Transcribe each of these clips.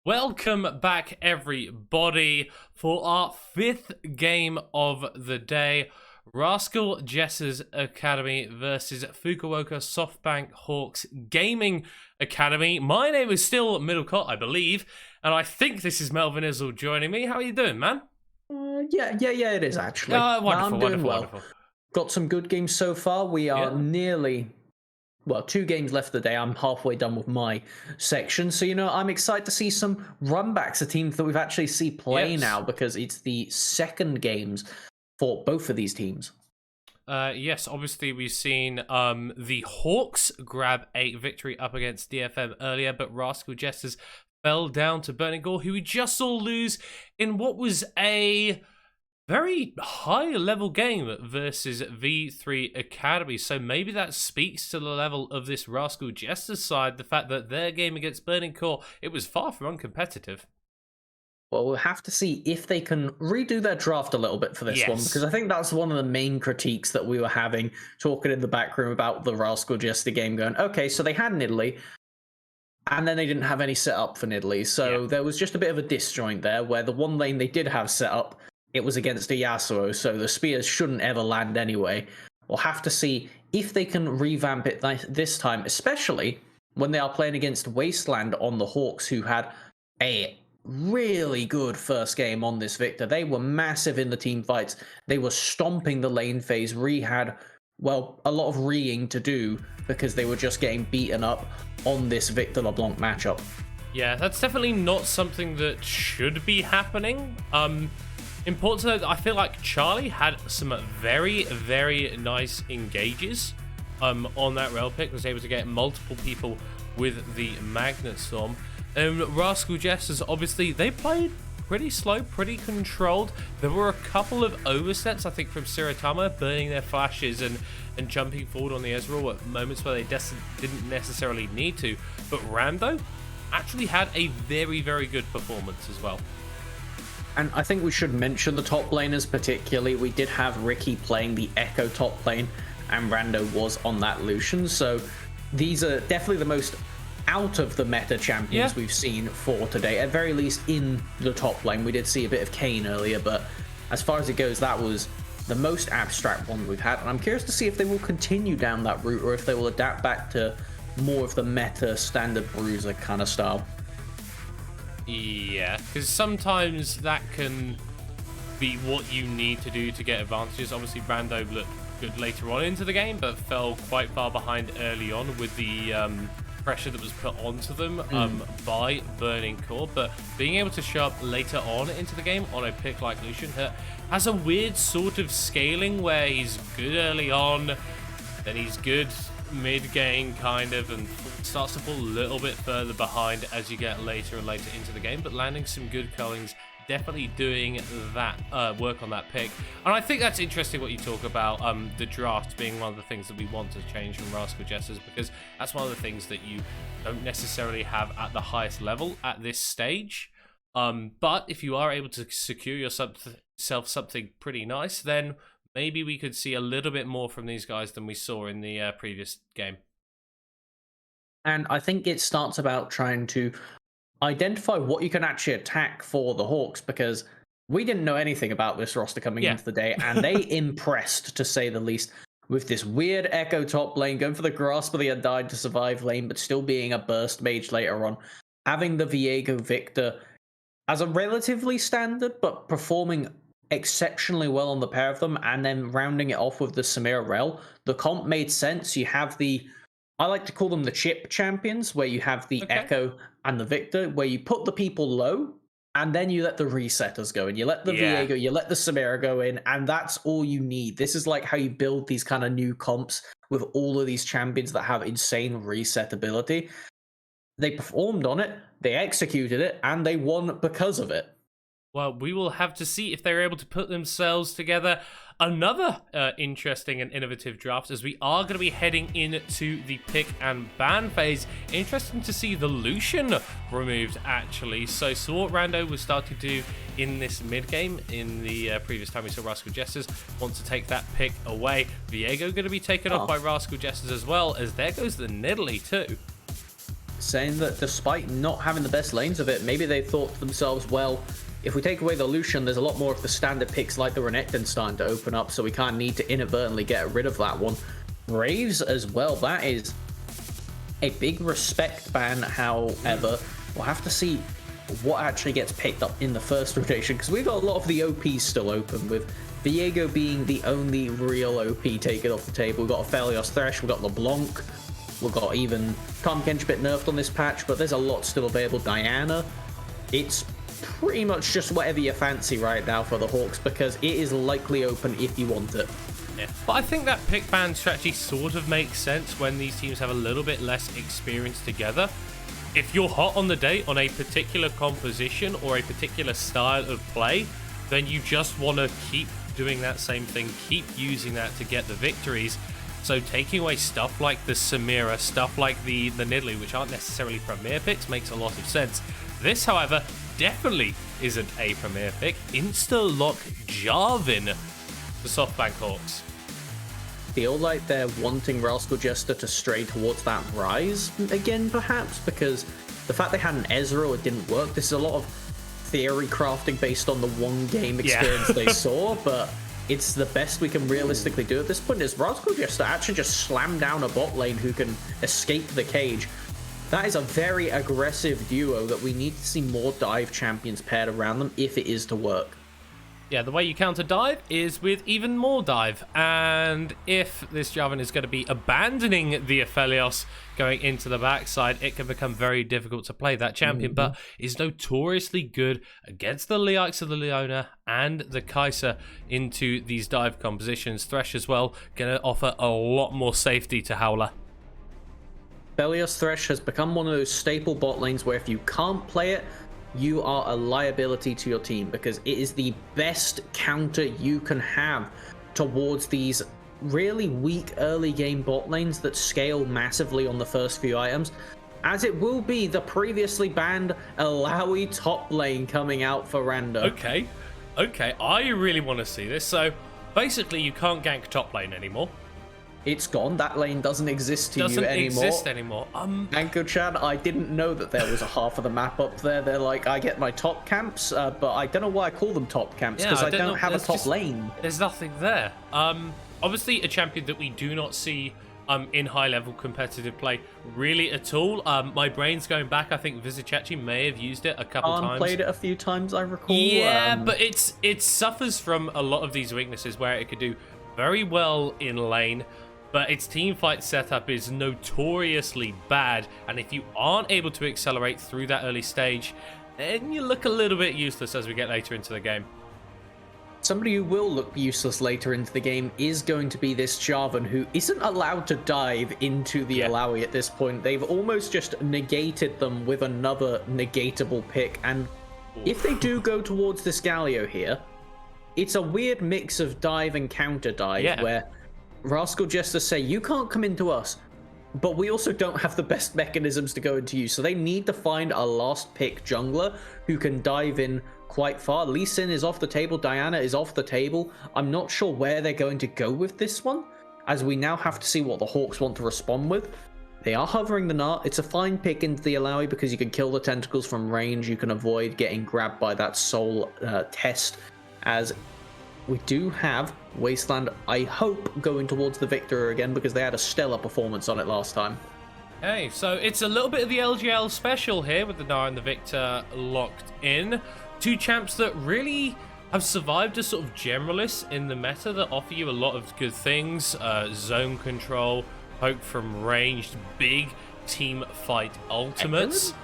Welcome back, everybody, for our fifth game of the day. Rascal Jester's Academy versus Fukuoka SoftBank Hawks Gaming Academy. My name is still Middlecott, I believe, and I think this is Melvin Izzle joining me. How are you doing, man? Yeah, it is actually. Wonderful, I'm doing wonderful. Got some good games so far. We are Yeah. nearly, 2 games left of the day. I'm halfway done with my section. So, I'm excited to see some runbacks of teams that we've actually seen play Yes. now because it's the second games for both of these teams. Yes, obviously we've seen the Hawks grab a victory up against DFM earlier, but Rascal Jesters fell down to Burning Gore, who we just saw lose in what was a very high-level game versus V3 Academy. So maybe that speaks to the level of this Rascal Jesters side, the fact that their game against Burning Core, it was far from uncompetitive. Well, we'll have to see if they can redo their draft a little bit for this one, because I think that's one of the main critiques that we were having, talking in the back room about the Rascal Jester game, going, okay, so they had Nidalee, and then they didn't have any set up for Nidalee, so there was just a bit of a disjoint there, where the one lane they did have set up, it was against a Yasuo, so the spears shouldn't ever land anyway. We'll have to see if they can revamp it this time, especially when they are playing against Wasteland on the Hawks, who had a really good first game on this Victor. They were massive in the team fights. They were stomping the lane phase. Ree had, a lot of reeing to do because they were just getting beaten up on this Victor LeBlanc matchup. Yeah, that's definitely not something that should be happening. Important to note that I feel like Charlie had some very, very nice engages on that rail pick. Was able to get multiple people with the Magnet Storm. And Rascal Jesters, obviously, they played pretty slow, pretty controlled. There were a couple of oversteps, I think, from Siratama, burning their flashes and jumping forward on the Ezreal at moments where they didn't necessarily need to. But Rando actually had a very, very good performance as well. And I think we should mention the top laners particularly. We did have Ricky playing the Echo top lane, and Rando was on that Lucian. So these are definitely the most out of the meta champions we've seen for today. At very least in the top lane. We did see a bit of Kayn earlier, but as far as it goes, that was the most abstract one we've had. And I'm curious to see if they will continue down that route or if they will adapt back to more of the meta standard bruiser kind of style. Yeah, because sometimes that can be what you need to do to get advantages. Obviously, Rando looked good later on into the game, but fell quite far behind early on with the pressure that was put onto them by Burning Core. But being able to show up later on into the game on a pick like Lucian has a weird sort of scaling where he's good early on, then he's good mid-game kind of, and starts to fall a little bit further behind as you get later and later into the game, but landing some good cullings, definitely doing that work on that pick. And I think that's interesting what you talk about, the draft being one of the things that we want to change from Rascal Jesters, because that's one of the things that you don't necessarily have at the highest level at this stage. But if you are able to secure yourself something pretty nice, then maybe we could see a little bit more from these guys than we saw in the previous game. And I think it starts about trying to identify what you can actually attack for the Hawks, because we didn't know anything about this roster coming into the day, and they impressed, to say the least, with this weird Echo top lane, going for the Grasp of the Undying to survive lane, but still being a burst mage later on. Having the Viego Victor as a relatively standard, but performing exceptionally well on the pair of them, and then rounding it off with the Samira Rel. The comp made sense. You have I like to call them the chip champions, where you have the Echo and the Victor, where you put the people low, and then you let the resetters go in. You let the Viego, you let the Samira go in, and that's all you need. This is like how you build these kind of new comps with all of these champions that have insane reset ability. They performed on it, they executed it, and they won because of it. Well, we will have to see if they're able to put themselves together another interesting and innovative draft, as we are going to be heading into the pick and ban phase. Interesting to see the Lucian removed, actually. So what Rando was starting to do in this mid game in the previous time we saw Rascal Jesters want to take that pick away. Viego going to be taken off by Rascal Jesters as well, as there goes the Nidalee too. saying that despite not having the best lanes of it, maybe they thought to themselves, well, if we take away the Lucian, there's a lot more of the standard picks like the Renekton starting to open up, so we kind of need to inadvertently get rid of that one. Braves as well, that is a big respect ban, however. We'll have to see what actually gets picked up in the first rotation, because we've got a lot of the OPs still open, with Viego being the only real OP taken off the table. We've got Aphelios Thresh, we've got LeBlanc, we've got even Tahm Kench a bit nerfed on this patch, but there's a lot still available. Diana, it's pretty much just whatever you fancy right now for the Hawks, because it is likely open if you want it. Yeah. But I think that pick ban strategy sort of makes sense when these teams have a little bit less experience together. If you're hot on the day on a particular composition or a particular style of play, then you just want to keep doing that same thing, keep using that to get the victories. So taking away stuff like the Samira, stuff like the Nidalee, which aren't necessarily premier picks, makes a lot of sense. This, however, definitely isn't a premier pick. Insta-lock Jarvan, the SoftBank Hawks. Feel like they're wanting Rascal Jester to stray towards that Rise again, perhaps, because the fact they had an Ezreal, it didn't work. This is a lot of theory crafting based on the one game experience they saw, but it's the best we can realistically do at this point. Is Rascal Jester actually just slam down a bot lane who can escape the cage? That is a very aggressive duo that we need to see more dive champions paired around them if it is to work. Yeah, the way you counter dive is with even more dive, and if this Jarvan is going to be abandoning the Aphelios going into the backside, it can become very difficult to play that champion, but is notoriously good against the likes of the Leona and the Kai'Sa into these dive compositions. Thresh as well, going to offer a lot more safety to Howler. Aphelios Thresh has become one of those staple bot lanes where if you can't play it, you are a liability to your team, because it is the best counter you can have towards these really weak early game bot lanes that scale massively on the first few items, as it will be the previously banned Alawi top lane coming out for Rando. Okay, I really want to see this. So basically you can't gank top lane anymore. It's gone. That lane doesn't exist to you anymore. Doesn't exist anymore. Anko-chan, I didn't know that there was a half of the map up there. They're like, I get my top camps, but I don't know why I call them top camps, because I don't have a top lane. There's nothing there. Obviously a champion that we do not see in high-level competitive play really at all. My brain's going back. I think Vizichachi may have used it a couple times. Played it a few times, I recall. Yeah, but it suffers from a lot of these weaknesses where it could do very well in lane, but its teamfight setup is notoriously bad, and if you aren't able to accelerate through that early stage, then you look a little bit useless as we get later into the game. Somebody who will look useless later into the game is going to be this Jarvan, who isn't allowed to dive into the Alawi at this point. They've almost just negated them with another negatable pick, and if they do go towards this Galio here, it's a weird mix of dive and counter dive, where Rascal Jester say, you can't come into us, but we also don't have the best mechanisms to go into you. So they need to find a last pick jungler who can dive in quite far. Lee Sin is off the table. Diana is off the table. I'm not sure where they're going to go with this one, as we now have to see what the Hawks want to respond with. They are hovering the Nart. It's a fine pick into the Alawi because you can kill the tentacles from range. You can avoid getting grabbed by that soul test, as we do have Wasteland, I hope, going towards the Victor again, because they had a stellar performance on it last time. Okay, so it's a little bit of the LJL special here with the Nara and the Victor locked in. Two champs that really have survived as sort of generalists in the meta that offer you a lot of good things. Zone control, poke from ranged, big team fight ultimates.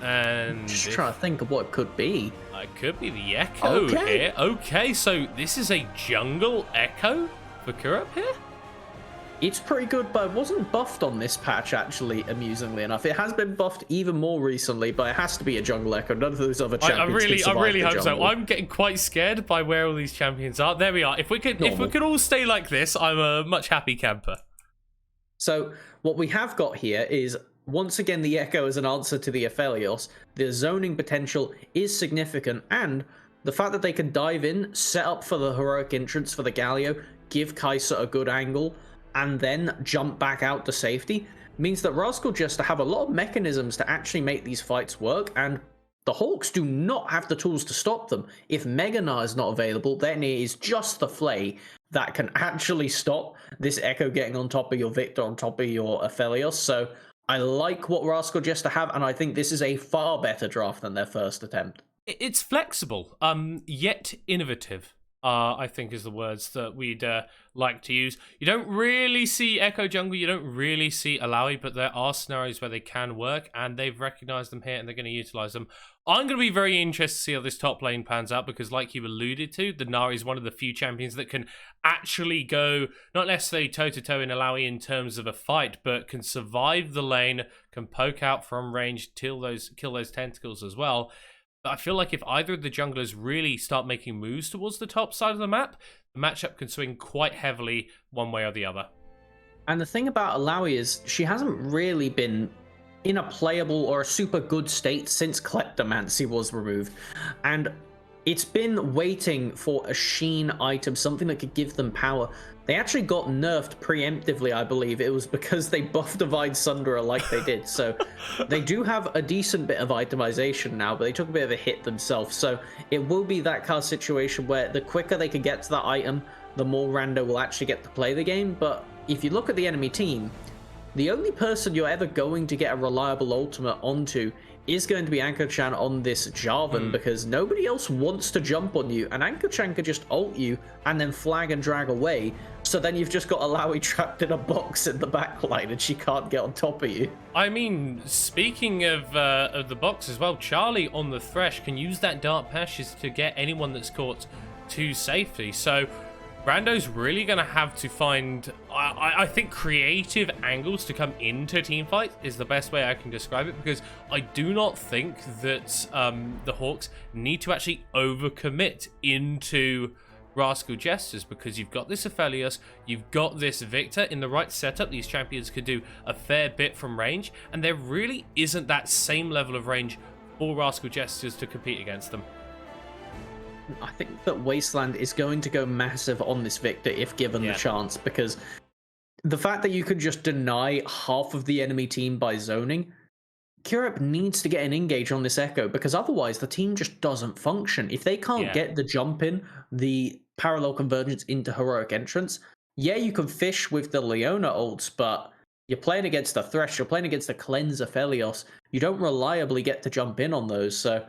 And just trying to think of what it could be. It could be the Echo here. Okay, so this is a jungle Echo for Kurup here? It's pretty good, but it wasn't buffed on this patch, actually, amusingly enough. It has been buffed even more recently, but it has to be a jungle Echo. None of those other champions I really hope so. I'm getting quite scared by where all these champions are. There we are. If we could all stay like this, I'm a much happy camper. So what we have got here is, once again, the Echo as an answer to the Aphelios. The zoning potential is significant, and the fact that they can dive in, set up for the heroic entrance for the Galio, give Kai'Sa a good angle, and then jump back out to safety, means that Rascal Jester have a lot of mechanisms to actually make these fights work, and the Hawks do not have the tools to stop them. If Mega Gnar is not available, then it is just the Flay that can actually stop this Echo getting on top of your Victor, on top of your Aphelios. So I like what Rascal Jester have, and I think this is a far better draft than their first attempt. It's flexible, yet innovative. I think is the words that we'd like to use. You don't really see Echo Jungle, you don't really see Alawi, but there are scenarios where they can work, and they've recognized them here, and they're going to utilize them. I'm going to be very interested to see how this top lane pans out, because like you alluded to, the Nari is one of the few champions that can actually go, not necessarily toe-to-toe in Alawi in terms of a fight, but can survive the lane, can poke out from range, kill those tentacles as well. But I feel like if either of the junglers really start making moves towards the top side of the map, the matchup can swing quite heavily one way or the other. And the thing about Alawi is she hasn't really been in a playable or a super good state since Kleptomancy was removed. And it's been waiting for a Sheen item, something that could give them power. They actually got nerfed preemptively, I believe. It was because they buffed Divine Sunderer like they did. So they do have a decent bit of itemization now, but they took a bit of a hit themselves. So it will be that kind of situation where the quicker they can get to that item, the more Rando will actually get to play the game. But if you look at the enemy team, the only person you're ever going to get a reliable ultimate onto is going to be Anko-chan on this Jarvan, because nobody else wants to jump on you, and Anko-chan could just ult you and then flag and drag away. So then you've just got Alawi trapped in a box in the backline and she can't get on top of you. I mean, speaking of the box as well, Charlie on the Thresh can use that Dark Pashes to get anyone that's caught to safety. So Rando's really going to have to find, I think, creative angles to come into teamfight is the best way I can describe it, because I do not think that the Hawks need to actually overcommit into Rascal Jesters, because you've got this Aphelios, you've got this Victor. In the right setup, these champions could do a fair bit from range, and there really isn't that same level of range for Rascal Jesters to compete against them. I think that Wasteland is going to go massive on this Victor if given the chance, because the fact that you can just deny half of the enemy team by zoning, Kirip needs to get an engage on this Echo, because otherwise the team just doesn't function. If they can't get the jump in, the parallel convergence into heroic entrance, you can fish with the Leona ults, but you're playing against the Thresh, you're playing against the Cleanser Aphelios. You don't reliably get to jump in on those, so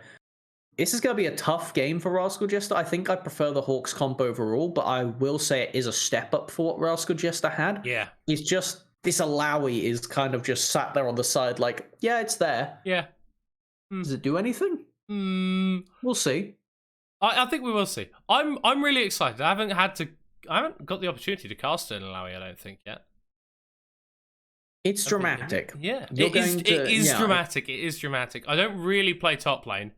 this is going to be a tough game for Rascal Jester. I think I prefer the Hawks comp overall, but I will say it is a step up for what Rascal Jester had. Yeah. It's just, this Alawi is kind of just sat there on the side like, yeah, it's there. Yeah. Does it do anything? We'll see. I think we will see. I'm really excited. I haven't got the opportunity to cast an Alawi, I don't think, yet. It's dramatic. Yeah. It is dramatic. It is dramatic. I don't really play top lane.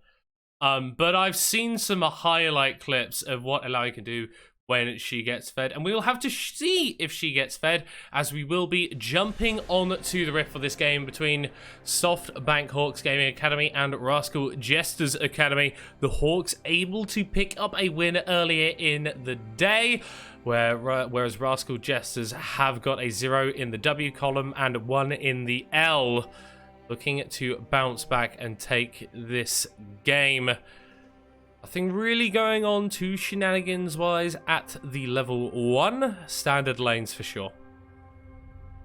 But I've seen some highlight clips of what Alawi can do when she gets fed, and we'll have to see if she gets fed, as we will be jumping on to the rift for this game between SoftBank Hawks Gaming Academy and Rascal Jesters Academy. The Hawks able to pick up a win earlier in the day, whereas Rascal Jesters have got a 0 in the W column and 1 in the L. Looking to bounce back and take this game. Nothing really going on too shenanigans-wise at the level 1. Standard lanes for sure.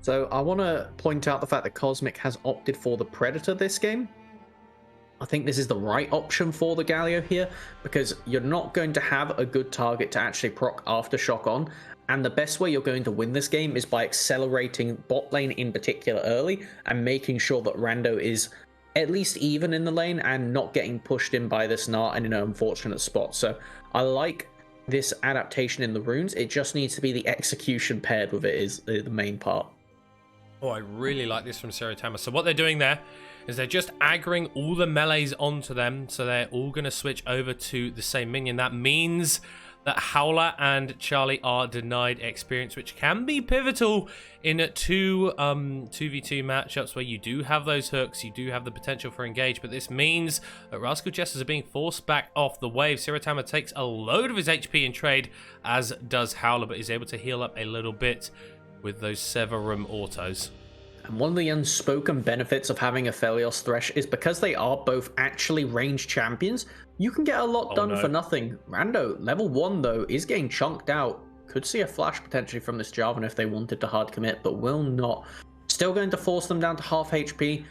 So I want to point out the fact that Cosmic has opted for the Predator this game. I think this is the right option for the Galio here, because you're not going to have a good target to actually proc Aftershock on, and the best way you're going to win this game is by accelerating bot lane in particular early and making sure that Rando is at least even in the lane and not getting pushed in by this Gnar and in an unfortunate spot. So I like this adaptation in the runes. It just needs to be the execution paired with it is the main part. Oh, I really like this from Saitama. So what they're doing there is they're just aggroing all the melees onto them, so they're all going to switch over to the same minion. That means that Howler and Charlie are denied experience, which can be pivotal in 2v2 matchups where you do have those hooks, you do have the potential for engage, but this means that Rascal Jesters are being forced back off the wave. Saitama takes a load of his HP in trade, as does Howler, but is able to heal up a little bit with those Severum autos. And one of the unspoken benefits of having a Aphelios Thresh is because they are both actually ranged champions, you can get a lot done for nothing. Rando, level 1 though, is getting chunked out. Could see a flash potentially from this Jarvan if they wanted to hard commit, but will not. Still going to force them down to half HP.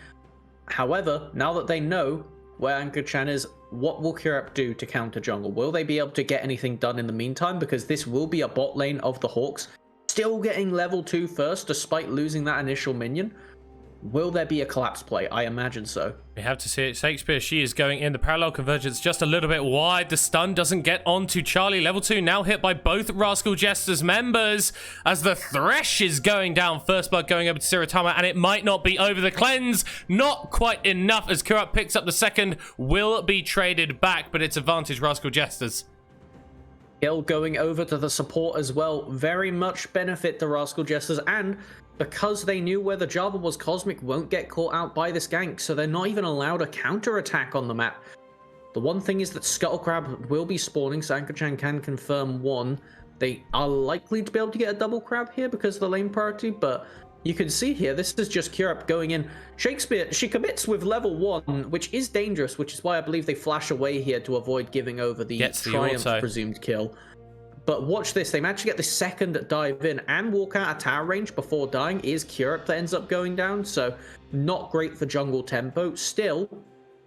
However, now that they know where Anchor-chan is, what will Curep do to counter jungle? Will they be able to get anything done in the meantime? Because this will be a bot lane of the Hawks. Still getting level 2 first, despite losing that initial minion. Will there be a collapse play? I imagine so. We have to see it. Shakespeare, she is going in. The parallel convergence just a little bit wide. The stun doesn't get onto Charlie. Level 2 now hit by both Rascal Jester's members as the Thresh is going down. First blood going over to Siratama, and it might not be over. The cleanse, not quite enough as Kurupt picks up the second. Will be traded back, but it's advantage Rascal Jesters. Kill going over to the support as well. Very much benefit the Rascal Jesters, and because they knew where the Jarvan was, Cosmic won't get caught out by this gank, so they're not even allowed a counter-attack on the map. The one thing is that Scuttle Crab will be spawning, so Anchor-chan can confirm one. They are likely to be able to get a double crab here because of the lane priority, but you can see here, this is just Curep going in. Shakespeare, she commits with level 1, which is dangerous, which is why I believe they flash away here to avoid giving over the Triumph presumed kill. But watch this, they manage to get the second dive in and walk out of tower range before dying. Is Curep that ends up going down, so not great for jungle tempo. Still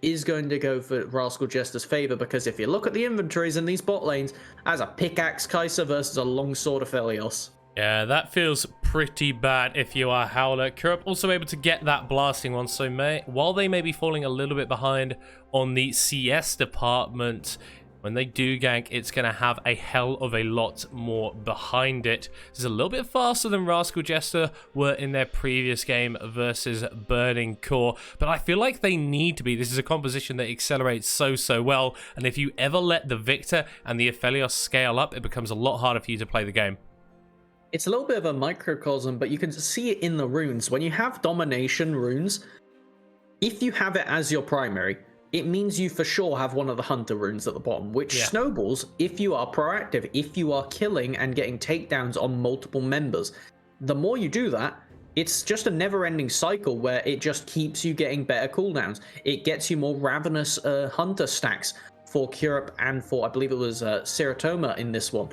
is going to go for Rascal Jester's favor, because if you look at the inventories in these bot lanes, as a pickaxe Kai'Sa versus a longsword Aphelios. Yeah, that feels pretty bad if you are Howler. Kurupt also able to get that blasting one, so while they may be falling a little bit behind on the CS department, when they do gank, it's going to have a hell of a lot more behind it. This is a little bit faster than Rascal Jester were in their previous game versus Burning Core, but I feel like they need to be. This is a composition that accelerates so well, and if you ever let the Victor and the Aphelios scale up, it becomes a lot harder for you to play the game. It's a little bit of a microcosm, but you can see it in the runes. When you have domination runes, if you have it as your primary, it means you for sure have one of the hunter runes at the bottom, which snowballs if you are proactive, if you are killing and getting takedowns on multiple members. The more you do that, it's just a never-ending cycle where it just keeps you getting better cooldowns. It gets you more ravenous hunter stacks for Curep and for, I believe it was Siratoma in this one.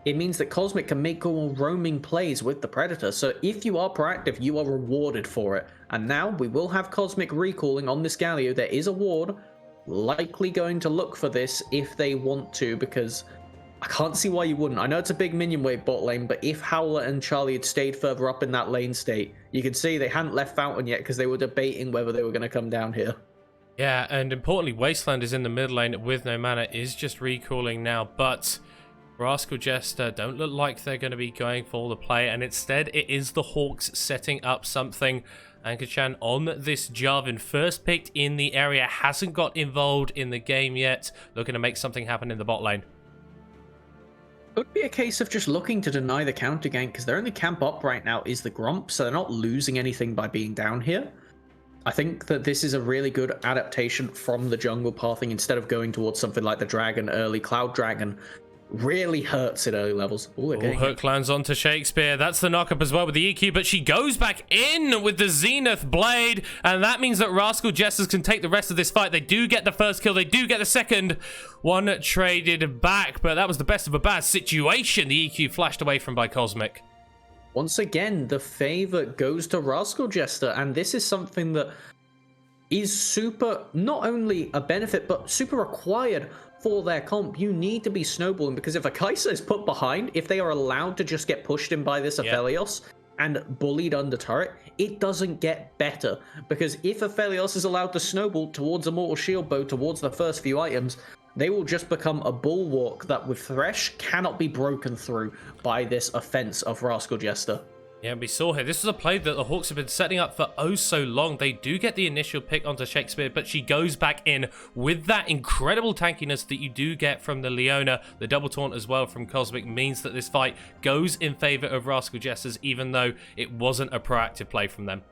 It means that Cosmic can make all roaming plays with the Predator, so if you are proactive, you are rewarded for it. And now we will have Cosmic recalling on this Galio. There is a ward, likely going to look for this if they want to, because I can't see why you wouldn't. I know it's a big minion wave bot lane, but if Howler and Charlie had stayed further up in that lane state, you can see they hadn't left Fountain yet because they were debating whether they were going to come down here. Yeah, and importantly, Wasteland is in the mid lane with no mana, is just recalling now, but Rascal Jester don't look like they're going to be going for the play, and instead it is the Hawks setting up something. Anchor-chan on this Jarvan, first picked in the area, hasn't got involved in the game yet, looking to make something happen in the bot lane. Could be a case of just looking to deny the counter gank, because their only camp up right now is the Gromp, so they're not losing anything by being down here. I think that this is a really good adaptation from the jungle pathing instead of going towards something like the Dragon early. Cloud Dragon really hurts at early levels. Hook lands onto Shakespeare. That's the knock-up as well with the EQ, but she goes back in with the Zenith Blade, and that means that Rascal Jesters can take the rest of this fight. They do get the first kill. They do get the second. One traded back, but that was the best of a bad situation. The EQ flashed away from by Cosmic. Once again, the favor goes to Rascal Jester, and this is something that is super, not only a benefit, but super required for their comp. You need to be snowballing, because if a Kai'Sa is put behind, if they are allowed to just get pushed in by this Aphelios and bullied under turret, it doesn't get better. Because if Aphelios is allowed to snowball towards a Mortal Shield Bow, towards the first few items, they will just become a bulwark that with Thresh cannot be broken through by this offense of Rascal Jester. Yeah, we saw here, this is a play that the Hawks have been setting up for oh so long. They do get the initial pick onto Shakespeare, but she goes back in with that incredible tankiness that you do get from the Leona. The double taunt as well from Cosmic means that this fight goes in favor of Rascal Jesters, even though it wasn't a proactive play from them.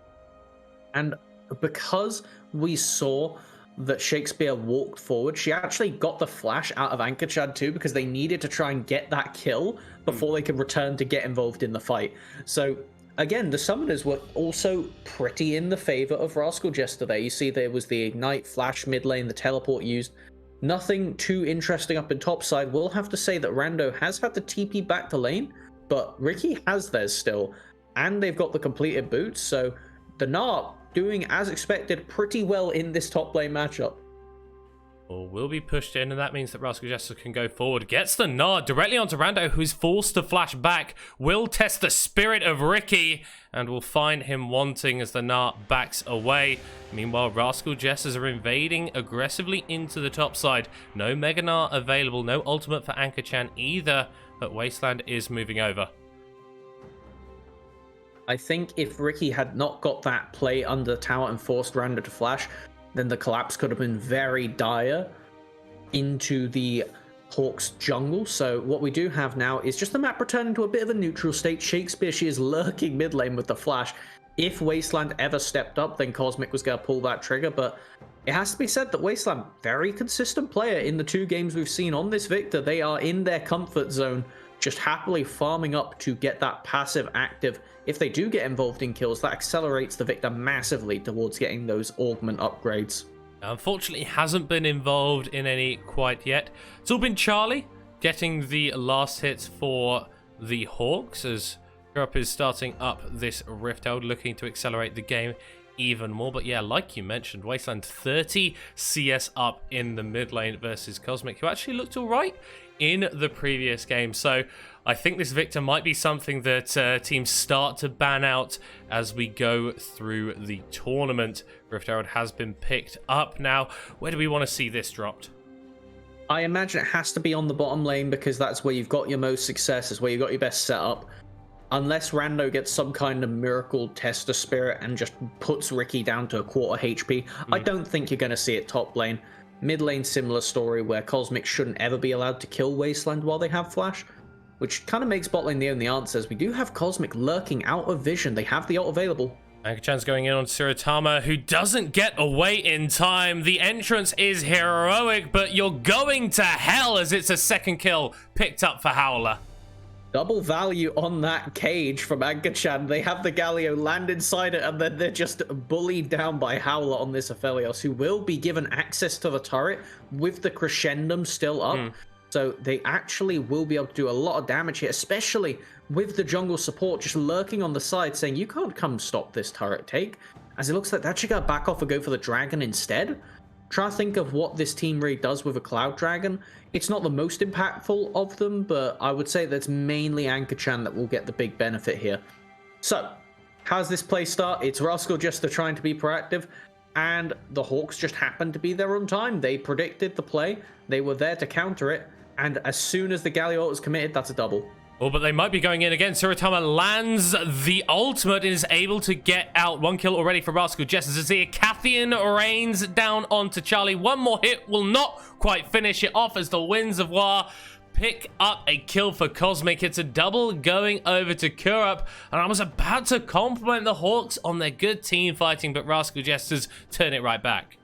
And because we saw that Shakespeare walked forward, she actually got the flash out of Anchor-chan too, because they needed to try and get that kill before they could return to get involved in the fight. So again, the summoners were also pretty in the favor of Rascal Jester there. You see there was the Ignite, Flash mid lane, the Teleport used. Nothing too interesting up in top side. We'll have to say that Rando has had the TP back to lane, but Ricky has theirs still. And they've got the completed boots, so the Gnar doing, as expected, pretty well in this top lane matchup. Well, will be pushed in, and that means that Rascal Jester can go forward. Gets the nod directly onto Rando, who's forced to flash back. Will test the spirit of Ricky, and will find him wanting as the Gnar backs away. Meanwhile, Rascal Jesters are invading aggressively into the top side. No Mega Gnar available, no ultimate for Anka-chan either, but Wasteland is moving over. I think if Ricky had not got that play under the tower and forced Rando to flash, then the collapse could have been very dire into the Hawks jungle. So what we do have now is just the map returning to a bit of a neutral state. Shakespeare, she is lurking mid lane with the flash. If Wasteland ever stepped up, then Cosmic was going to pull that trigger. But it has to be said that Wasteland, very consistent player in the 2 games we've seen on this Victor. They are in their comfort zone, just happily farming up to get that passive active. If they do get involved in kills, that accelerates the Victor massively towards getting those augment upgrades. Unfortunately, hasn't been involved in any quite yet. It's all been Charlie getting the last hits for the Hawks as Europe is starting up this Rift Herald, looking to accelerate the game even more. But yeah, like you mentioned, Wasteland 30 CS up in the mid lane versus Cosmic, who actually looked all right in the previous game. So I think this Victor might be something that teams start to ban out as we go through the tournament. Rift Herald has been picked up now. Where do we want to see this dropped? I imagine it has to be on the bottom lane because that's where you've got your most success, is where you've got your best setup. Unless Rando gets some kind of miracle tester spirit and just puts Ricky down to a quarter HP, I don't think you're going to see it top lane. Mid lane, similar story where Cosmic shouldn't ever be allowed to kill Wasteland while they have flash, which kind of makes bot lane the only answer, as we do have Cosmic lurking out of vision. They have the ult available. Anka-chan's going in on Siratama, who doesn't get away in time. The entrance is heroic, but you're going to hell as it's a second kill picked up for Howler. Double value on that cage from Anka-chan. They have the Galio land inside it, and then they're just bullied down by Howler on this Aphelios, who will be given access to the turret with the crescendum still up. So they actually will be able to do a lot of damage here, especially with the jungle support just lurking on the side, saying, you can't come stop this turret take. As it looks like they're actually going to back off and go for the dragon instead. Try to think of what this team really does with a Cloud Dragon. It's not the most impactful of them, but I would say that's mainly Anka-chan that will get the big benefit here. So, how's this play start? It's Rascal Jester trying to be proactive, and the Hawks just happened to be there on time. They predicted the play, they were there to counter it, and as soon as the Galio was committed, that's a double. Oh, but they might be going in again. Siratama lands the ultimate and is able to get out. 1 kill already for Rascal Jester. As the Cathian rains down onto Charlie. One more hit will not quite finish it off as the Winds of War pick up a kill for Cosmic. It's a double going over to Kurup. And I was about to compliment the Hawks on their good team fighting, but Rascal Jesters turn it right back.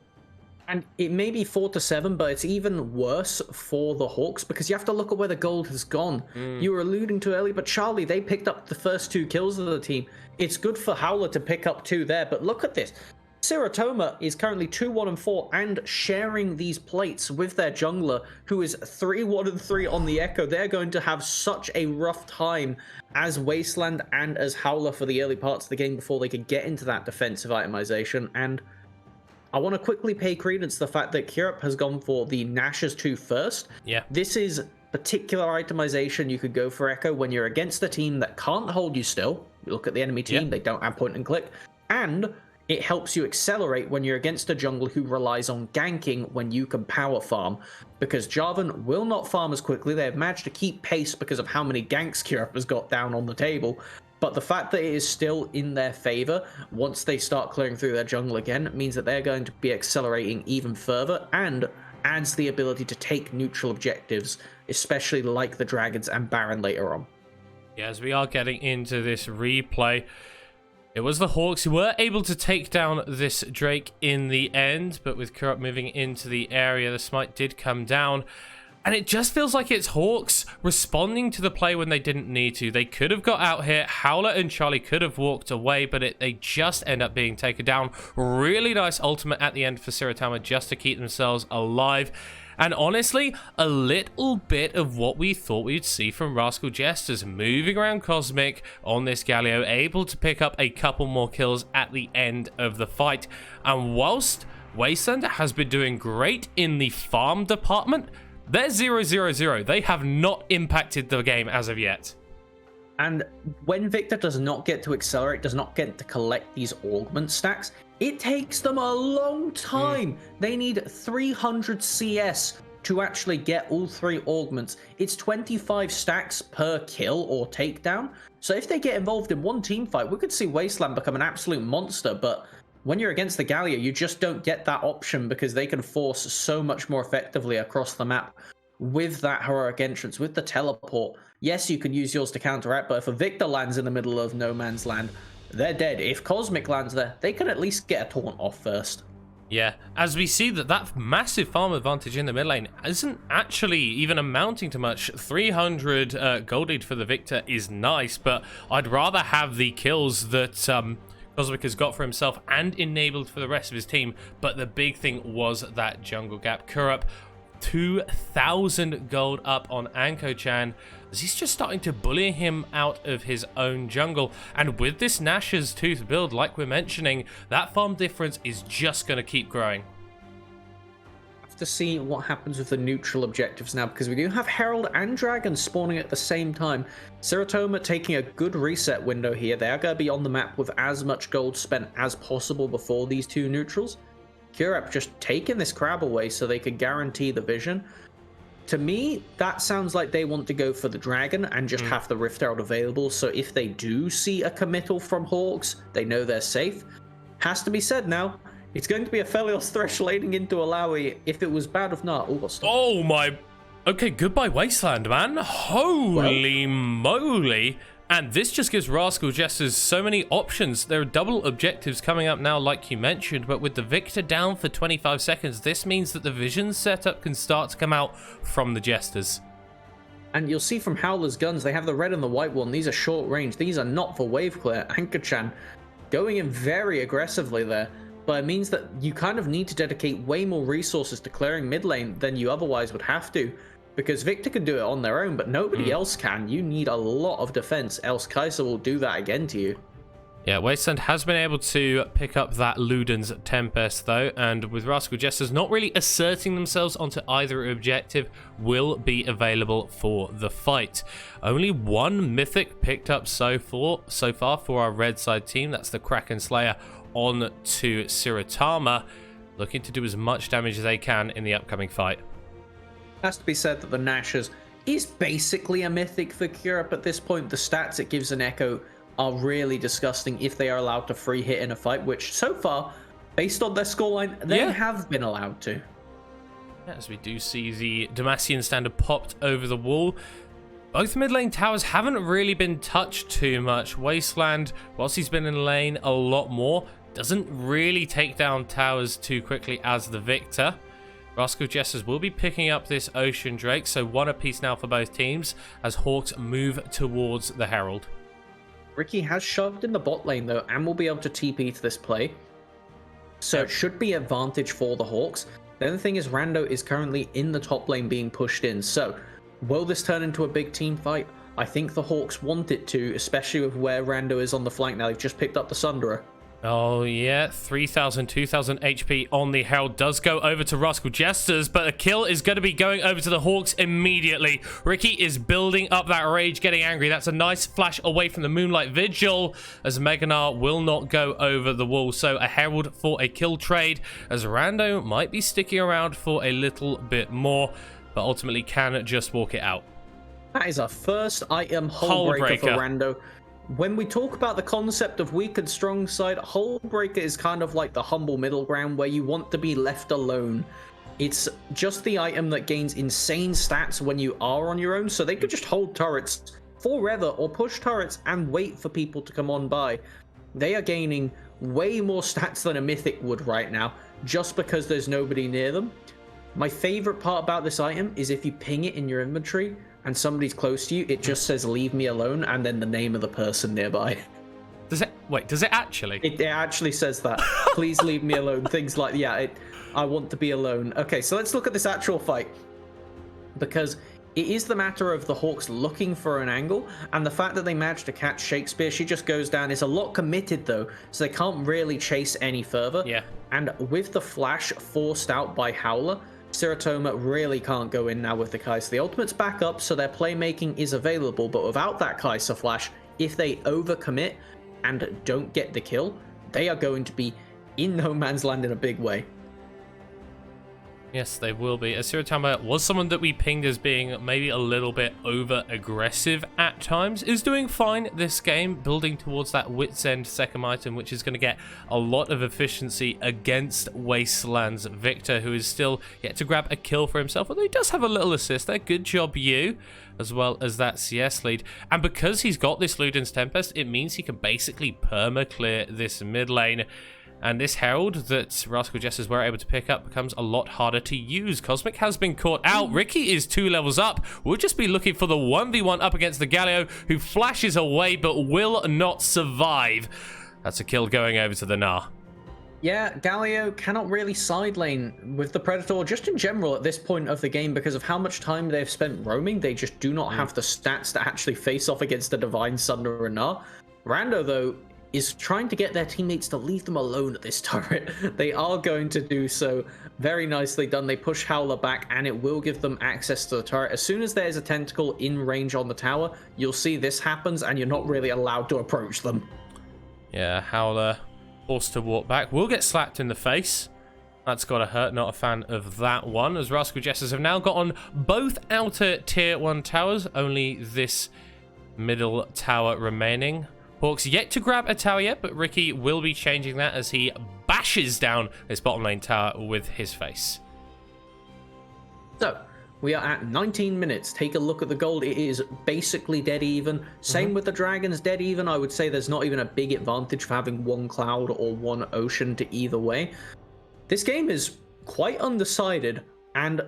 And it may be 4-7, but it's even worse for the Hawks because you have to look at where the gold has gone. You were alluding to earlier, but Charlie, they picked up the first 2 kills of the team. It's good for Howler to pick up 2 there, but look at this. Siratoma is currently 2-1-4 and sharing these plates with their jungler, who is 3-1-3 on the Echo. They're going to have such a rough time as Wasteland and as Howler for the early parts of the game before they could get into that defensive itemization. And I want to quickly pay credence to the fact that Kurup has gone for the Nash's 2 first. Yeah. This is particular itemization you could go for Echo when you're against a team that can't hold you still. You look at the enemy team, they don't have point and click. And it helps you accelerate when you're against a jungle who relies on ganking when you can power farm. Because Jarvan will not farm as quickly. They have managed to keep pace because of how many ganks Kurup has got down on the table. But the fact that it is still in their favor once they start clearing through their jungle again means that they're going to be accelerating even further and adds the ability to take neutral objectives, especially like the Dragons and Baron later on. Yeah, as we are getting into this replay, it was the Hawks who were able to take down this Drake in the end, but with Kurup moving into the area, the smite did come down. And it just feels like it's Hawks responding to the play when they didn't need to. They could have got out here. Howler and Charlie could have walked away, but they just end up being taken down. Really nice ultimate at the end for Siratama just to keep themselves alive. And honestly, a little bit of what we thought we'd see from Rascal Jesters, moving around Cosmic on this Galio, able to pick up a couple more kills at the end of the fight. And whilst Wasteland has been doing great in the farm department, they're 0-0-0. They have not impacted the game as of yet. And when Victor does not get to accelerate, does not get to collect these augment stacks, it takes them a long time. They need 300 CS to actually get all 3 augments. It's 25 stacks per kill or takedown. So if they get involved in one team fight, we could see Wasteland become an absolute monster. But when you're against the Gallia, you just don't get that option because they can force so much more effectively across the map with that heroic entrance, with the teleport. Yes, you can use yours to counteract, but if a Victor lands in the middle of no man's land, they're dead. If Cosmic lands there, they can at least get a taunt off first. Yeah, as we see that massive farm advantage in the mid lane isn't actually even amounting to much. 300 gold lead for the Victor is nice, but I'd rather have the kills that Cosmic has got for himself and enabled for the rest of his team. But the big thing was that jungle gap. Kurup, 2,000 gold up on Anko-chan, as he's just starting to bully him out of his own jungle. And with this Nash's Tooth build, like we're mentioning, that farm difference is just going to keep growing. Have to see what happens with the neutral objectives now, because we do have Herald and Dragon spawning at the same time. Siratama taking a good reset window here. They are going to be on the map with as much gold spent as possible before these 2 neutrals. Kurup just taking this crab away so they could guarantee the vision. To me, that sounds like they want to go for the Dragon and just have the Rift Herald available, so if they do see a committal from Hawks, they know they're safe. Has to be said now, it's going to be a Felios Thresh laning into Alawi. If it was bad, if not, oh my... Okay, goodbye Wasteland, man. Holy moly. And this just gives Rascal Jesters so many options. There are double objectives coming up now, like you mentioned, but with the Victor down for 25 seconds, this means that the vision setup can start to come out from the Jesters. And you'll see from Howler's guns, they have the red and the white one. These are short range. These are not for wave clear. Anko-chan going in very aggressively there, but it means that you kind of need to dedicate way more resources to clearing mid lane than you otherwise would have to. Because Victor can do it on their own, but nobody else can. You need a lot of defense, else Kai'Sa will do that again to you. Yeah, Wasteland has been able to pick up that Luden's Tempest, though, and with Rascal Jesters not really asserting themselves onto either objective, will be available for the fight. Only 1 mythic picked up so far for our red side team. That's the Kraken Slayer on to Siratama, looking to do as much damage as they can in the upcoming fight. Has to be said that the Nashers is basically a mythic for Kurup at this point. The stats it gives an Echo are really disgusting if they are allowed to free hit in a fight, which so far, based on their scoreline, they have been allowed to. As we do see the Demacian standard popped over the wall. Both mid lane towers haven't really been touched too much. Wasteland, whilst he's been in lane a lot more, doesn't really take down towers too quickly as the Victor. Rascal Jesters will be picking up this Ocean Drake, so 1 apiece now for both teams as Hawks move towards the Herald. Ricky has shoved in the bot lane though, and will be able to TP to this play. So it should be advantage for the Hawks. The other thing is Rando is currently in the top lane being pushed in. So will this turn into a big team fight? I think the Hawks want it to, especially with where Rando is on the flank now. They've just picked up the Sunderer. Oh yeah, 3,000, 2,000 HP on the Herald does go over to Rascal Jesters, but a kill is going to be going over to the Hawks immediately. Ricky is building up that rage, getting angry. That's a nice flash away from the Moonlight Vigil, as Meganar will not go over the wall. So a Herald for a kill trade, as Rando might be sticking around for a little bit more, but ultimately can just walk it out. That is our first item hull breaker for Rando. When we talk about the concept of weak and strong side, Hullbreaker is kind of like the humble middle ground where you want to be left alone. It's just the item that gains insane stats when you are on your own, so they could just hold turrets forever or push turrets and wait for people to come on by. They are gaining way more stats than a mythic would right now, just because there's nobody near them. My favorite part about this item is if you ping it in your inventory and somebody's close to you, it just says "leave me alone" and then the name of the person nearby. Does it? Wait, does it actually? It actually says that. Please leave me alone. Things like, yeah, I want to be alone. Okay, so let's look at this actual fight. Because it is the matter of the Hawks looking for an angle, and the fact that they managed to catch Shakespeare, she just goes down. It's a lot committed, though, so they can't really chase any further. Yeah. And with the flash forced out by Howler, Siratoma really can't go in now with the Kai'Sa. The ultimate's back up, so their playmaking is available, but without that Kai'Sa flash, if they overcommit and don't get the kill, they are going to be in no man's land in a big way. Yes, they will be. Siratama was someone that we pinged as being maybe a little bit over-aggressive at times. Is doing fine this game, building towards that Wit's End second item, which is going to get a lot of efficiency against Wasteland's Victor, who is still yet to grab a kill for himself, although he does have a little assist there. Good job, you, as well as that CS lead. And because he's got this Luden's Tempest, it means he can basically perma-clear this mid lane. And this Herald that Rascal Jesters were able to pick up becomes a lot harder to use. Cosmic has been caught out. Ricky is 2 levels up. We'll just be looking for the 1v1 up against the Galio, who flashes away but will not survive. That's a kill going over to the Gnar. Yeah, Galio cannot really side lane with the Predator, just in general at this point of the game, because of how much time they've spent roaming. They just do not have the stats to actually face off against the Divine Sunder and Gnar. Rando, though, is trying to get their teammates to leave them alone at this turret. They are going to do so. Very nicely done. They push Howler back, and it will give them access to the turret. As soon as there's a tentacle in range on the tower, you'll see this happens, and you're not really allowed to approach them. Yeah, Howler forced to walk back. Will get slapped in the face. That's got to hurt. Not a fan of that one, as Rascal Jesters have now got on both outer tier 1 towers. Only this middle tower remaining. Hawks yet to grab a tower yet, but Ricky will be changing that as he bashes down this bottom lane tower with his face. So, we are at 19 minutes. Take a look at the gold. It is basically dead even. Same with the dragons, dead even. I would say there's not even a big advantage for having one cloud or one ocean to either way. This game is quite undecided, and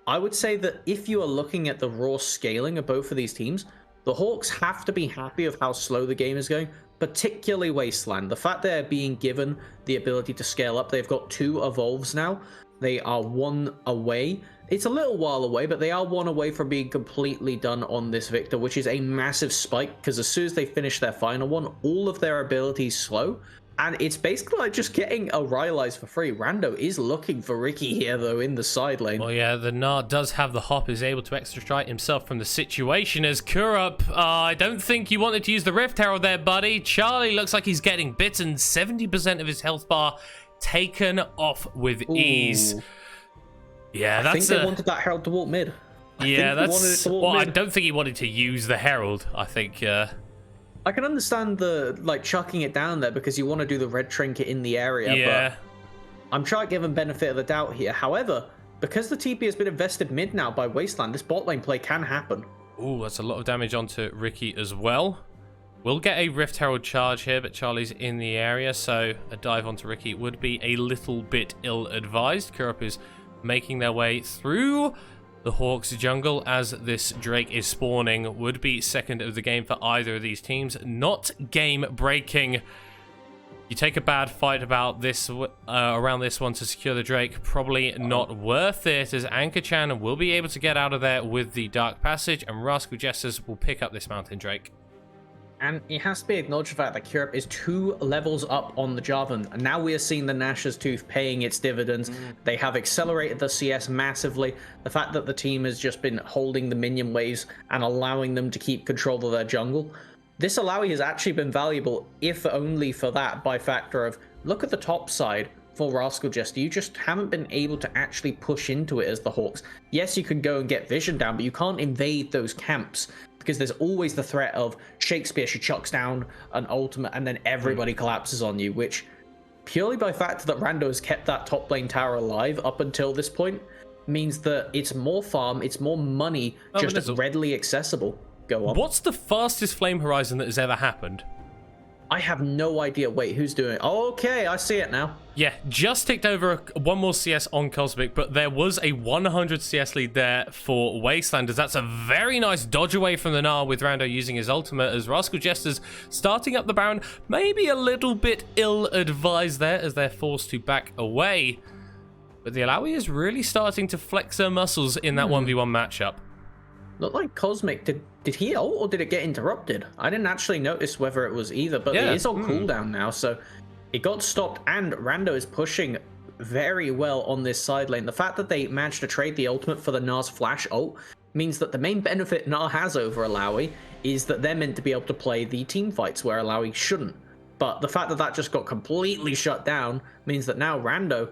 I would say that if you are looking at the raw scaling of both of these teams, the Hawks have to be happy of how slow the game is going, particularly Wasteland. The fact they're being given the ability to scale up, they've got 2 evolves now. They are 1 away. It's a little while away, but they are 1 away from being completely done on this Victor, which is a massive spike, because as soon as they finish their final one, all of their abilities slow. And it's basically like just getting a Rylai's for free. Rando is looking for Ricky here, though, in the side lane. Well, yeah, the Gnar does have the hop, is able to extricate himself from the situation as Kurup. I don't think you wanted to use the Rift Herald there, buddy. Charlie looks like he's getting bitten. 70% of his health bar taken off with ease. Yeah, I think they wanted that Herald to walk mid. I don't think he wanted to use the Herald. I think... I can understand the, chucking it down there because you want to do the red trinket in the area, but I'm trying to give him benefit of the doubt here. However, because the TP has been invested mid now by Wasteland, this bot lane play can happen. Ooh, that's a lot of damage onto Ricky as well. We'll get a Rift Herald charge here, but Charlie's in the area, so a dive onto Ricky would be a little bit ill-advised. Kurup is making their way through the Hawks jungle as this Drake is spawning. Would be second of the game for either of these teams. Not game breaking. You take a bad fight about this around this one to secure the Drake. Probably not worth it, as Anchor-chan will be able to get out of there with the Dark Passage, and Rascal Jesters will pick up this Mountain Drake. And it has to be acknowledged the fact that Kurup is 2 levels up on the Jarvan. And now we are seeing the Nash's Tooth paying its dividends. They have accelerated the CS massively. The fact that the team has just been holding the minion waves and allowing them to keep control of their jungle. This Alawi has actually been valuable, if only for that, by factor of, look at the top side for Rascal Jester. You just haven't been able to actually push into it as the Hawks. Yes, you can go and get vision down, but you can't invade those camps, because there's always the threat of Shakespeare, she chucks down an ultimate and then everybody collapses on you, which purely by fact that Rando has kept that top lane tower alive up until this point means that it's more farm, it's more money, just readily accessible. Go on. What's the fastest flame horizon that has ever happened? I have no idea. Wait, who's doing it? Oh, okay, I see it now. Yeah, just ticked over one more CS on Cosmic, but there was a 100 CS lead there for Wastelanders. That's a very nice dodge away from the Gnar with Rando using his ultimate as Rascal Jester's starting up the Baron. Maybe a little bit ill-advised there as they're forced to back away. But the Alawi is really starting to flex her muscles in that 1v1 matchup. Looked like Cosmic, did he ult or did it get interrupted? I didn't actually notice whether it was either, but it is on cooldown now, so it got stopped, and Rando is pushing very well on this side lane. The fact that they managed to trade the ultimate for the Gnar's flash ult means that the main benefit Gnar has over Alawi is that they're meant to be able to play the team fights where Alawi shouldn't. But the fact that that just got completely shut down means that now Rando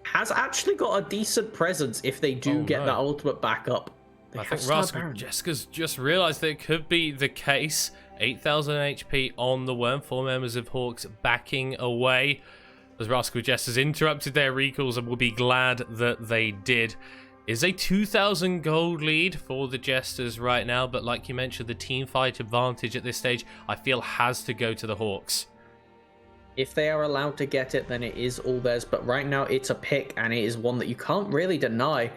has actually got a decent presence if they do get that ultimate back up. I think Rascal Jester's just realised that it could be the case. 8,000 HP on the worm. 4 members of Hawks backing away as Rascal Jester's interrupted their recalls and will be glad that they did. Is a 2,000 gold lead for the Jesters right now, but like you mentioned, the team fight advantage at this stage, I feel, has to go to the Hawks. If they are allowed to get it, then it is all theirs, but right now it's a pick, and it is one that you can't really deny.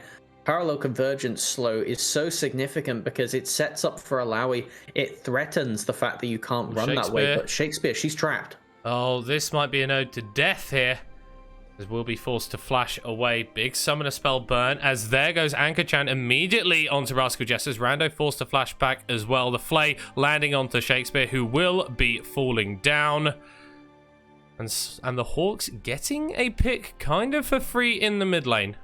Parallel convergence slow is so significant because it sets up for Alawi. It threatens the fact that you can't run that way, but Shakespeare, she's trapped. Oh, this might be an ode to death here, as we'll be forced to flash away. Big summoner spell burn, as there goes Anchor-chan immediately onto Rascal Jesters. Rando forced to flash back as well. The flay landing onto Shakespeare, who will be falling down. And the Hawks getting a pick kind of for free in the mid lane.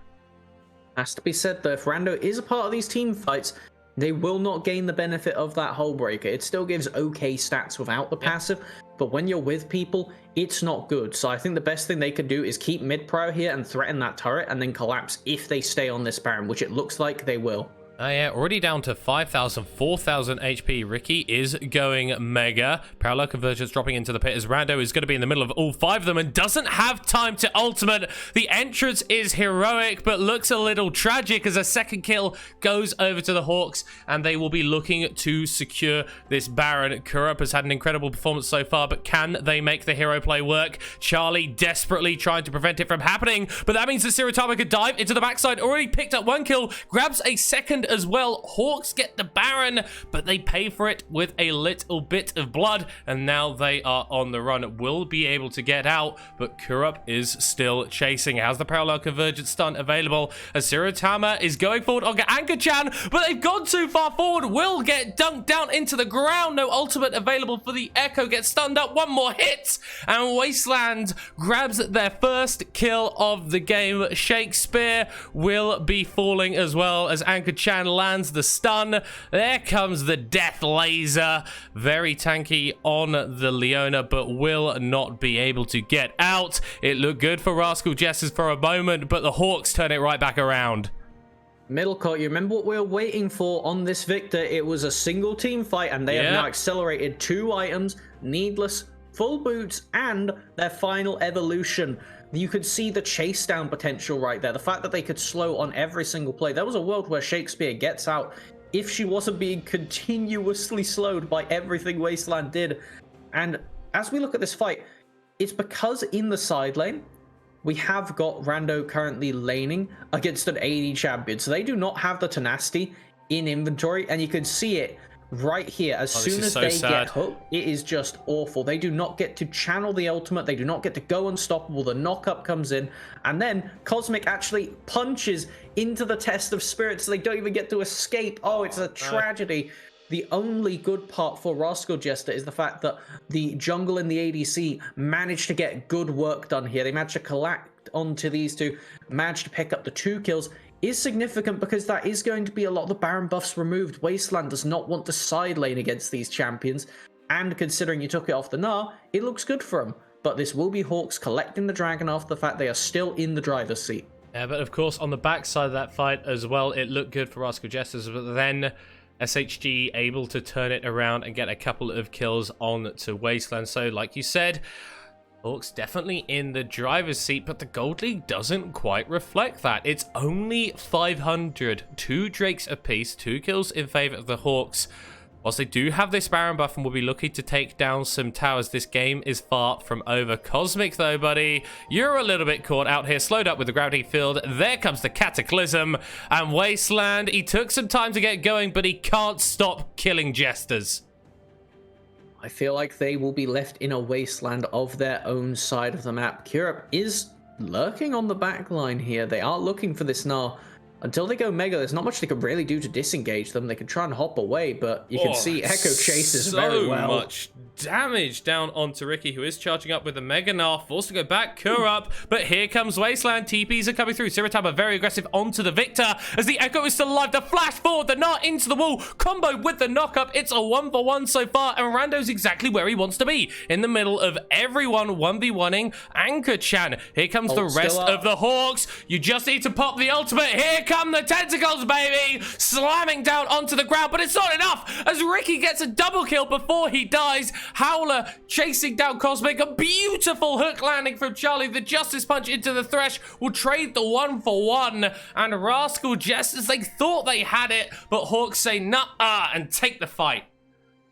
Has to be said though, if Rando is a part of these team fights, they will not gain the benefit of that hull breaker. It still gives okay stats without the passive, but when you're with people, it's not good. So I think the best thing they could do is keep mid-prio here and threaten that turret and then collapse if they stay on this Baron, which it looks like they will. Oh yeah, already down to 5,000, 4,000 HP. Ricky is going mega. Parallel convergence dropping into the pit as Rando is going to be in the middle of all 5 of them and doesn't have time to ultimate. The entrance is heroic, but looks a little tragic as a second kill goes over to the Hawks, and they will be looking to secure this Baron. Kurup has had an incredible performance so far, but can they make the hero play work? Charlie desperately trying to prevent it from happening, but that means that Sirotama could dive into the backside. Already picked up 1 kill, grabs a second as well. Hawks get the Baron, but they pay for it with a little bit of blood, and now they are on the run. Will be able to get out, but Kurup is still chasing. Has the parallel convergence stun available as Sirotama is going forward on Anchor-chan, but they've gone too far forward. Will get dunked down into the ground. No ultimate available for the Echo. Gets stunned up. 1 more hit, and Wasteland grabs their first kill of the game. Shakespeare will be falling as well as Anchor-chan lands the stun. There comes the death laser. Very tanky on the Leona, but will not be able to get out. It looked good for Rascal Jesters for a moment, but the Hawks turn it right back around. Middle court, you remember what we were waiting for on this Victor? It was a single team fight, and they have now accelerated 2 items, Needless, Full Boots, and their final evolution. You could see the chase down potential right there. The fact that they could slow on every single play. There was a world where Shakespeare gets out if she wasn't being continuously slowed by everything Wasteland did. And as we look at this fight, it's because in the side lane, we have got Rando currently laning against an AD champion. So they do not have the tenacity in inventory, and you can see it right here. As soon as they get hooked, it is just awful. They do not get to channel the ultimate. They do not get to go unstoppable. The knockup comes in, and then Cosmic actually punches into the test of spirit, so they don't even get to escape. Oh, it's a tragedy. The only good part for Rascal Jester is the fact that the jungle and the ADC managed to get good work done here. They managed to collect onto these two, managed to pick up the 2 kills. Is significant because that is going to be a lot of the Baron buffs removed. Wasteland does not want to side lane against these champions, and considering you took it off the Gnar, it looks good for them. But this will be Hawks collecting the dragon after the fact they are still in the driver's seat. Yeah, but of course on the backside of that fight as well, it looked good for Rascal Jesters, but then SHG able to turn it around and get a couple of kills on to Wasteland. So like you said, Hawks definitely in the driver's seat, but the Gold League doesn't quite reflect that. It's only 500, 2 Drakes apiece, 2 kills in favor of the Hawks. Whilst they do have this Baron buff and will be looking to take down some towers, this game is far from over. Cosmic, though, buddy, you're a little bit caught out here. Slowed up with the gravity field. There comes the Cataclysm. And Wasteland, he took some time to get going, but he can't stop killing Jesters. I feel like they will be left in a wasteland of their own side of the map. Europe is lurking on the back line here. They are looking for this Gnar. Until they go Mega, there's not much they can really do to disengage them. They can try and hop away, but you can see Echo chases very well. So much damage down onto Ricky, who is charging up with the Mega Gnar, forced to go back, Cure up, but here comes Wasteland. TPs are coming through. Siratama very aggressive onto the Victor as the Echo is still alive. The flash forward, the Gnar into the wall, combo with the knock-up. It's a 1-for-1 so far, and Rando's exactly where he wants to be, in the middle of everyone 1v1ing Anchor-chan. Here comes the rest of the Hawks. You just need to pop the ultimate. Here come the tentacles, baby, slamming down onto the ground, but it's not enough as Ricky gets a double kill before he dies. Howler chasing down Cosmic, a beautiful hook landing from Charlie. The Justice Punch into the Thresh will trade the 1-for-1, and Rascal Jesters, they thought they had it, but Hawks say nah and take the fight.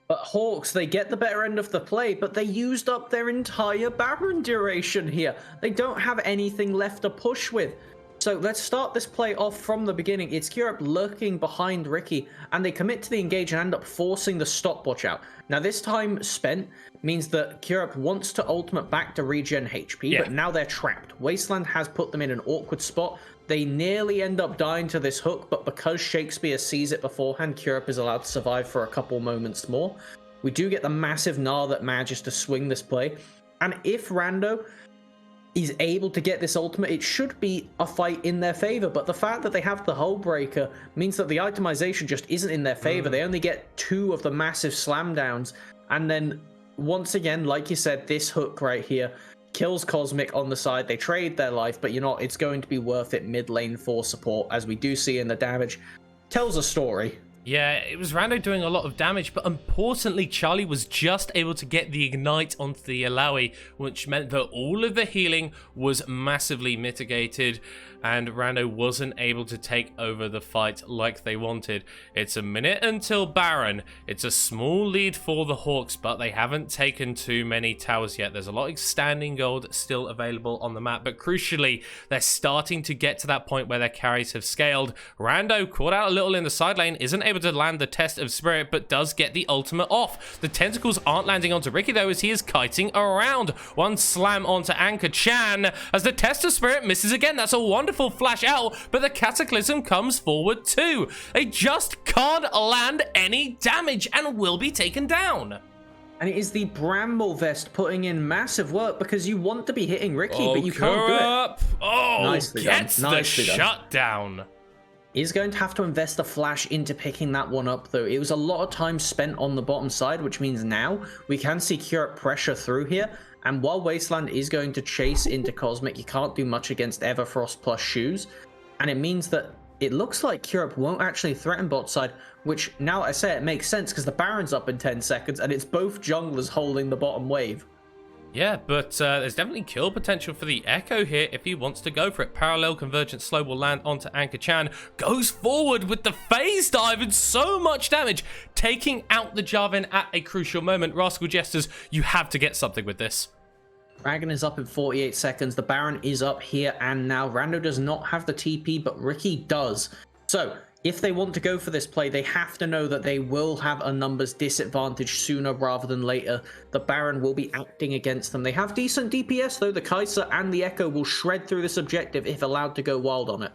But Hawks, they get the better end of the play, but they used up their entire Baron duration here. They don't have anything left to push with. So let's start this play off from the beginning. It's Europe lurking behind Ricky, and they commit to the engage and end up forcing the stopwatch out. Now, this time spent means that Europe wants to ultimate back to regen HP, but now they're trapped. Wasteland has put them in an awkward spot. They nearly end up dying to this hook, but because Shakespeare sees it beforehand, Europe is allowed to survive for a couple moments more. We do get the massive Gnar that manages to swing this play, and if Rando is able to get this ultimate, it should be a fight in their favor, but the fact that they have the Hull Breaker means that the itemization just isn't in their favor. They only get 2 of the massive slam downs, and then once again, like you said, this hook right here kills Cosmic on the side. They trade their life, but you know, it's going to be worth it mid lane for support, as we do see in the damage. Tells a story. Yeah, it was Rando doing a lot of damage, but importantly, Charlie was just able to get the Ignite onto the Alawi, which meant that all of the healing was massively mitigated, and Rando wasn't able to take over the fight like they wanted. It's a minute until Baron. It's a small lead for the Hawks, but they haven't taken too many towers yet. There's a lot of standing gold still available on the map, but crucially, they're starting to get to that point where their carries have scaled. Rando, caught out a little in the side lane, isn't able to land the Test of Spirit, but does get the ultimate off. The tentacles aren't landing onto Ricky, though, as he is kiting around. One slam onto Anchor-chan as the Test of Spirit misses again. That's a wonderful flash out, but the Cataclysm comes forward too. They just can't land any damage and will be taken down. And it is the Bramble Vest putting in massive work, because you want to be hitting Ricky, but you can't do it. Oh, nicely gets done. The shutdown. He's going to have to invest a flash into picking that one up, though. It was a lot of time spent on the bottom side, which means now we can see Curate pressure through here. And while Wasteland is going to chase into Cosmic, you can't do much against Everfrost plus Shoes. And it means that it looks like Curate won't actually threaten bot side, which now I say it makes sense because the Baron's up in 10 seconds and it's both junglers holding the bottom wave. Yeah, but there's definitely kill potential for the Echo here if he wants to go for it. Parallel Convergent Slow will land onto Anchor-chan. Goes forward with the phase dive and so much damage, taking out the Jarvan at a crucial moment. Rascal Jesters, you have to get something with this. Dragon is up in 48 seconds. The Baron is up here and now. Rando does not have the TP, but Ricky does. So if they want to go for this play, they have to know that they will have a numbers disadvantage sooner rather than later. The Baron will be acting against them. They have decent DPS, though. The Kai'Sa and the Echo will shred through this objective if allowed to go wild on it.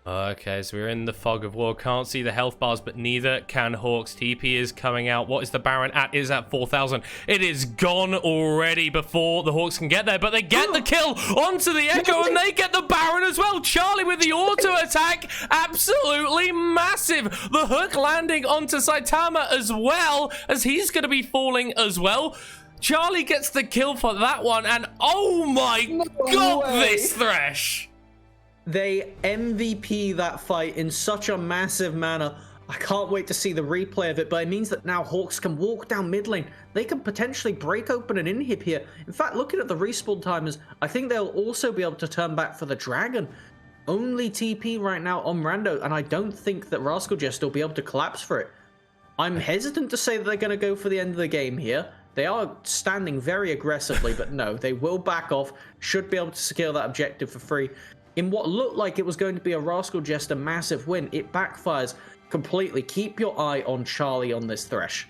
Okay, so we're in the fog of war. Can't see the health bars, but neither can Hawks. TP is coming out. What is the Baron at? It is at 4,000. It is gone already before the Hawks can get there, but they get the kill onto the Echo, and they get the Baron as well. Charlie with the auto attack. Absolutely massive. The hook landing onto Saitama as well, as he's going to be falling as well. Charlie gets the kill for that one, and oh my god, this Thresh. They MVP that fight in such a massive manner. I can't wait to see the replay of it, but it means that now Hawks can walk down mid lane. They can potentially break open an inhib here. In fact, looking at the respawn timers, I think they'll also be able to turn back for the Dragon. Only TP right now on Rando, and I don't think that Rascal Jester will be able to collapse for it. I'm hesitant to say that they're going to go for the end of the game here. They are standing very aggressively, but no, they will back off, should be able to secure that objective for free. In what looked like it was going to be a Rascal Jester massive win, it backfires completely. Keep your eye on Charlie on this Thresh.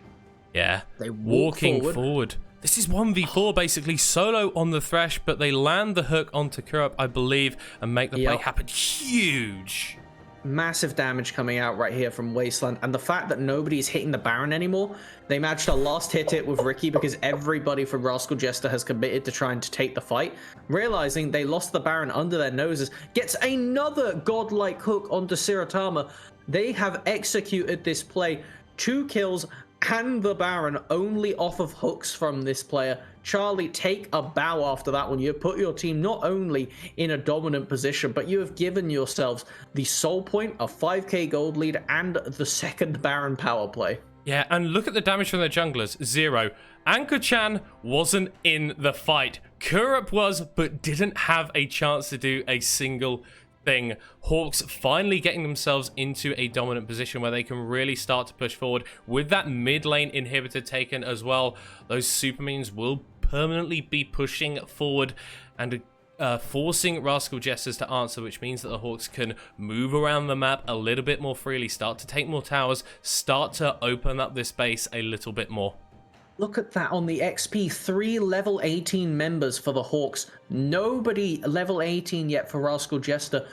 Yeah, they walking forward. This is 1v4 basically, solo on the Thresh, but they land the hook onto Kurup, I believe, and make the play happen. Huge. Massive damage coming out right here from Wasteland, and the fact that nobody's hitting the Baron anymore, they managed to last hit it with Ricky because everybody from Rascal Jester has committed to trying to take the fight. Realizing they lost the Baron under their noses, gets another godlike hook onto Siratama. They have executed this play. 2 kills and the Baron only off of hooks from this player. Charlie, take a bow after that one. You have put your team not only in a dominant position, but you have given yourselves the soul point, a 5k gold lead, and the second Baron power play. Yeah, and look at the damage from the junglers. 0. Anchor-chan wasn't in the fight. Kurup was, but didn't have a chance to do a single thing. Hawks finally getting themselves into a dominant position where they can really start to push forward. With that mid lane inhibitor taken as well, those super minions will permanently be pushing forward and forcing Rascal Jesters to answer, which means that the Hawks can move around the map a little bit more freely, start to take more towers, start to open up this base a little bit more. Look at that on the XP. 3 level 18 members for the Hawks. Nobody level 18 yet for Rascal Jester.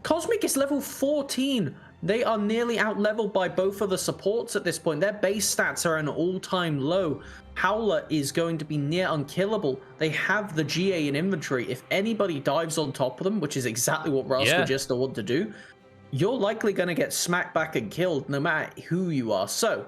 Cosmic is level 14. They are nearly out-leveled by both of the supports at this point. Their base stats are an all-time low. Howler is going to be near unkillable. They have the GA in inventory. If anybody dives on top of them, which is exactly what Rascal Jester want to do, you're likely going to get smacked back and killed no matter who you are. So,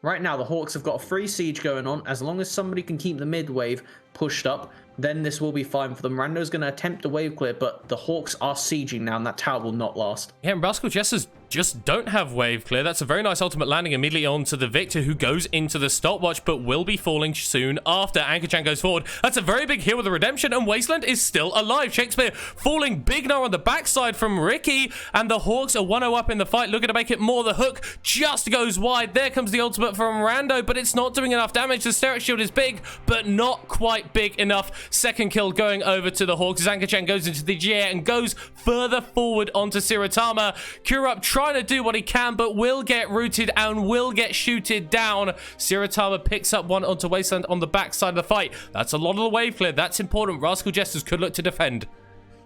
right now, the Hawks have got a free siege going on. As long as somebody can keep the mid wave pushed up, then this will be fine for them. Rando's going to attempt a wave clear, but the Hawks are sieging now, and that tower will not last. Yeah, and Rascal Jesters just don't have wave clear. That's a very nice ultimate landing immediately onto the Victor, who goes into the stopwatch, but will be falling soon after. Anchor-chan goes forward. That's a very big heal with the redemption, and Wasteland is still alive. Shakespeare falling big now on the backside from Ricky, and the Hawks are 1-0 up in the fight, looking to make it more. The hook just goes wide. There comes the ultimate from Rando, but it's not doing enough damage. The Steric Shield is big, but not quite big enough. Second kill going over to the Hawks as Anchor-chan goes into the GA and goes further forward onto Siratama. Kurup trying to do what he can, but will get rooted and will get shooted down. Siratama picks up one onto Wasteland on the backside of the fight. That's a lot of the wave clear. That's important. Rascal Jesters could look to defend.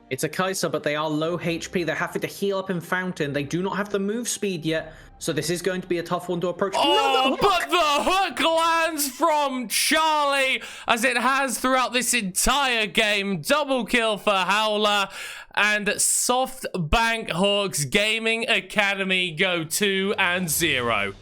It's a Kai'Sa, but they are low HP. They're having to heal up in Fountain. They do not have the move speed yet, so this is going to be a tough one to approach. Oh, but the hook lands from Charlie, as it has throughout this entire game. Double kill for Howler, and SoftBank Hawks Gaming Academy go 2-0.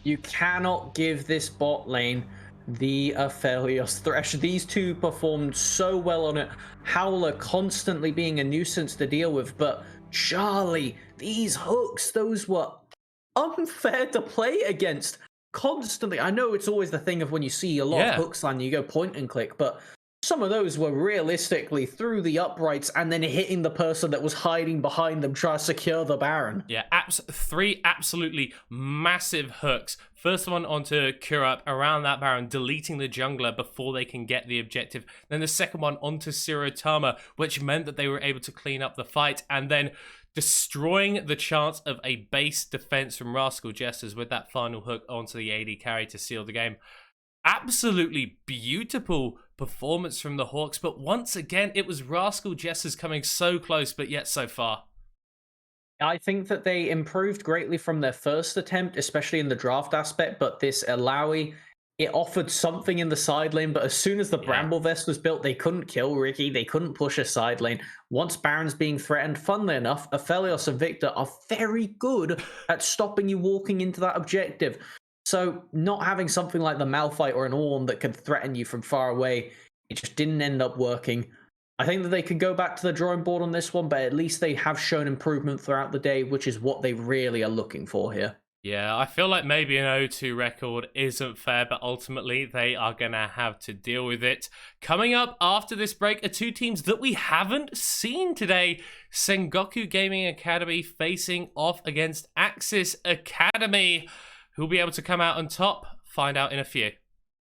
You cannot give this bot lane the Aphelios Thresh. These two performed so well on it. Howler constantly being a nuisance to deal with, but Charlie, these hooks, those were unfair to play against constantly. I know it's always the thing of when you see a lot of hooks land, you go point and click, but some of those were realistically through the uprights and then hitting the person that was hiding behind them trying to secure the Baron. Yeah, 3 absolutely massive hooks. First one onto Kurup around that Baron, deleting the jungler before they can get the objective. Then the second one onto Siratama, which meant that they were able to clean up the fight, and then destroying the chance of a base defense from Rascal Jesters with that final hook onto the AD carry to seal the game. Absolutely beautiful performance from the Hawks, but once again, it was Rascal Jesters coming so close, but yet so far. I think that they improved greatly from their first attempt, especially in the draft aspect, but this Alawi, it offered something in the side lane, but as soon as the Bramble Vest was built, they couldn't kill Ricky, they couldn't push a side lane. Once Baron's being threatened, funnily enough, Aphelios and Victor are very good at stopping you walking into that objective. So not having something like the Malphite or an Ornn that could threaten you from far away, it just didn't end up working. I think that they could go back to the drawing board on this one, but at least they have shown improvement throughout the day, which is what they really are looking for here. Yeah, I feel like maybe an 0-2 record isn't fair, but ultimately they are going to have to deal with it. Coming up after this break are 2 teams that we haven't seen today. Sengoku Gaming Academy facing off against Axis Academy, Who'll be able to come out on top? Find out in a few.